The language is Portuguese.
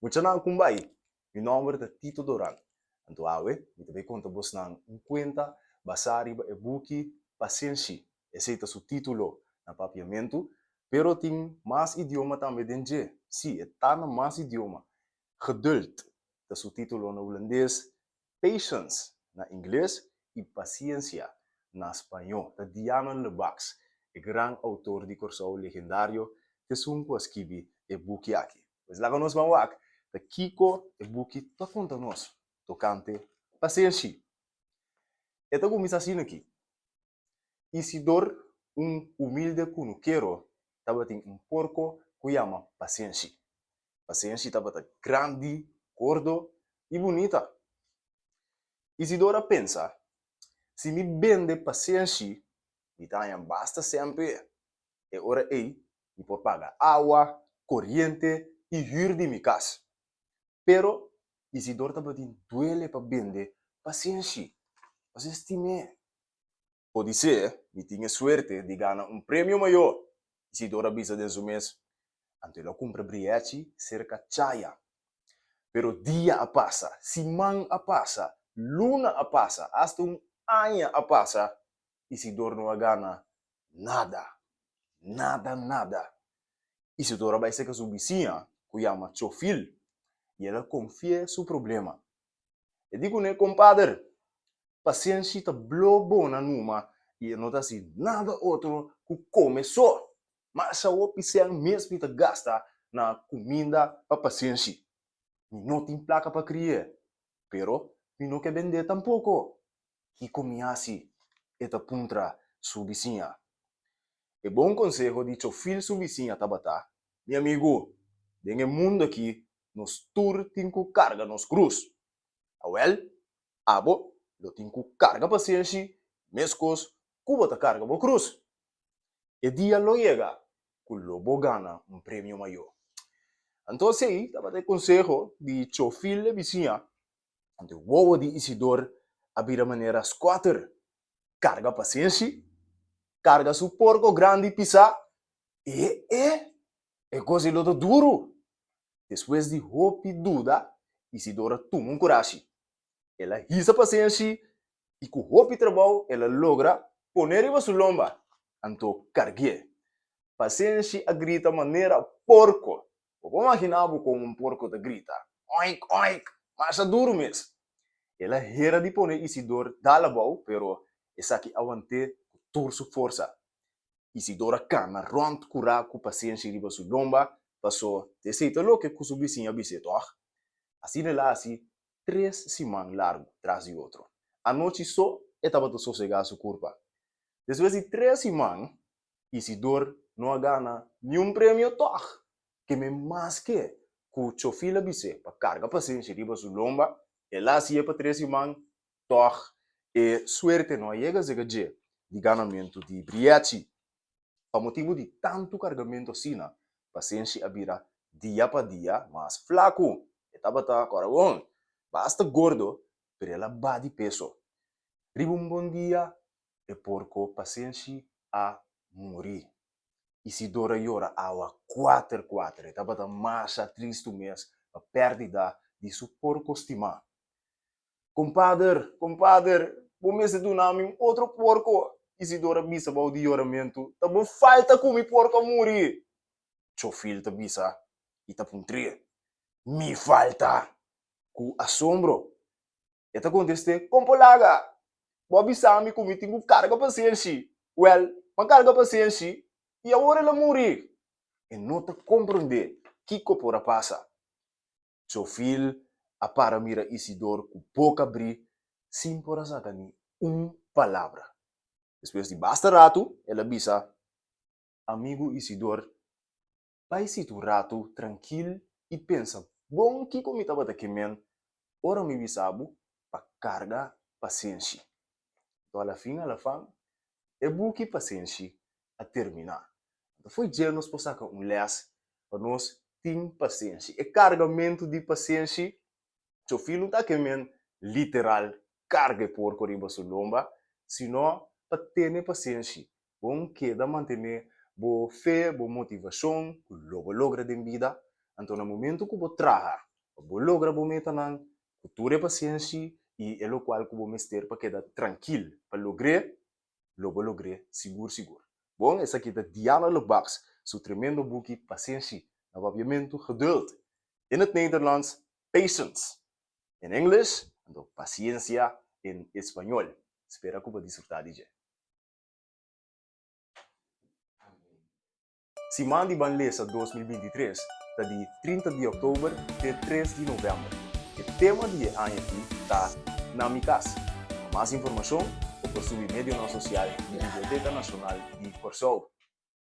Mucha na kumbai. Mi nome é Tito Doran. Anto awe, mi também conta vos na um conta basari ba e buki paciência. Esse é o título na papiamento, pero tem mais idioma também dentro. Sim, tá na mais idioma. Geduld, dat is o título na holandês. Patience, na inglês. E paciência, na espanhol. Da Diana Lebax, o grande autor de corso legendário, que sunko escrevi e buki aqui. Pues lá nos vamos da Kiko e buki to conta nos. Tocante paciência. Então começa assim aqui. Isidor, um humilde cunuqueiro, estava tem um porco que chama paciência. Paciência estava grande, gordo e bonita. Isidora pensa, se me vende paciência, me dá basta sempre. E ora ei, me pode pagar água, corrente e hyr de minha casa. Pero Isidora estava tem duele para vender paciência. Mas estime. Pode ser, me tinha suerte de ganhar um prêmio maior. Isidora bisa de mês. Antes ela compra briete cerca chaya. Pero dia a passa, semana a passa, luna a passa, hasta ano a passa, Isidora não gana nada. Nada. Isidora vai ser com sua vizinha, que chama Chofil, e ela confia seu problema. Eu digo, né, compadre, paciência está blobona numa, e não está assim nada outro que come só. Mas a opção mesmo que gasta na comida para paciência. Não tem placa para criar, pero não quer vender tampouco. E começa esta puntra sua vizinha. É bom conselho de seu filho sua vizinha tabata. Meu amigo, nesse mundo aqui, nos tur tem que carga nos cruz. Awel, abo, lo tem que carga paciência, mescos, cuba ta carga bo cruz. E dia lo llega, que lobo gana um prêmio maior. Então, aí, tabata conselho de seu filho vizinha. De wowo de Isidor abrir a maneira squatter. Carga paciência, carga su porco grande pisa e così lo duro. Depois de hopi duda, Isidora toma coragem. Ela hisa paciência e com hopi trabalho ela logra poner em sua lomba. Anto cargue. Paciência a grita maneira porco. Vou imaginar como um porco te grita. Oink, oink. Mas é duro mesmo. Ela era de poner Isidor dalabau, pero essa que aguante toda sua força. Isidora cana rond cura com paciência riba sua lomba, passou de seita lo que com sua vizinha biseto. Assim ela assim 3 semanas largo tras de outro. A noite só estava de sossegar sua curva. Depois de 3 semanas, Isidor não ganha nenhum prêmio toh. Que me mais que o chofila bise para carga paciência riba sua lomba. Ela se é para 3 semanas, toh, e suerte não chega a ser de ganamento de briete. Por motivo de tanto cargamento assim, paciência a vira dia para dia mais flaco. Estava coração, basta gordo, pero ela va de peso. Riba um bom dia, e porco paciência a morrer. Isidora llora awa 4-4. Estava mais triste mês a perda de seu porco estimado. Compadre, vou me do nome outro porco. Isidora bisa bao de oramento. Tamo falta com mi porco morrer. Seu filho te bisa e te puntria. Me falta. Com assombro. E te conteste, compolaga. Vou avisar-me que eu tenho carga paciência. Well, uma carga paciência e agora ela morrer. E não te compreender que copora passa. Seu filho a para mira Isidor com boca abrir, sem por azagani palavra. Depois de basta rato, ela bisa, amigo Isidor, vai se tu rato tranquilo e pensa, bom que como estava daqui men, ora me bisabu para carga paciência. Então, ela fala, é bom que paciência a terminar. Então, foi dia nós sacar les para nós ter paciência. E carregamento de paciência, seu filho não está que men literal carga por corriba sua lomba, senão para ter paciência. Bom que da manter boa fé, boa motivação, logo logra de vida, Então, no momento que você traga, você logra você meta na cultura paciência e é o qual que você ter para quedar tranquilo, para lograr, seguro. Bom, essa aqui é Diana Lebaks, seu tremendo boek Paciência, no papiamento Geduld. In het Nederlands, Patience. In English, então, Paciência em espanhol. Espero que você disfrutar de. Se mande Banlesa 2023, está de 30 de outubro até 3 de novembro. O tema de ano aqui está na minha casa. Para mais informação, ou por subir meio social da Biblioteca Nacional de Corsou.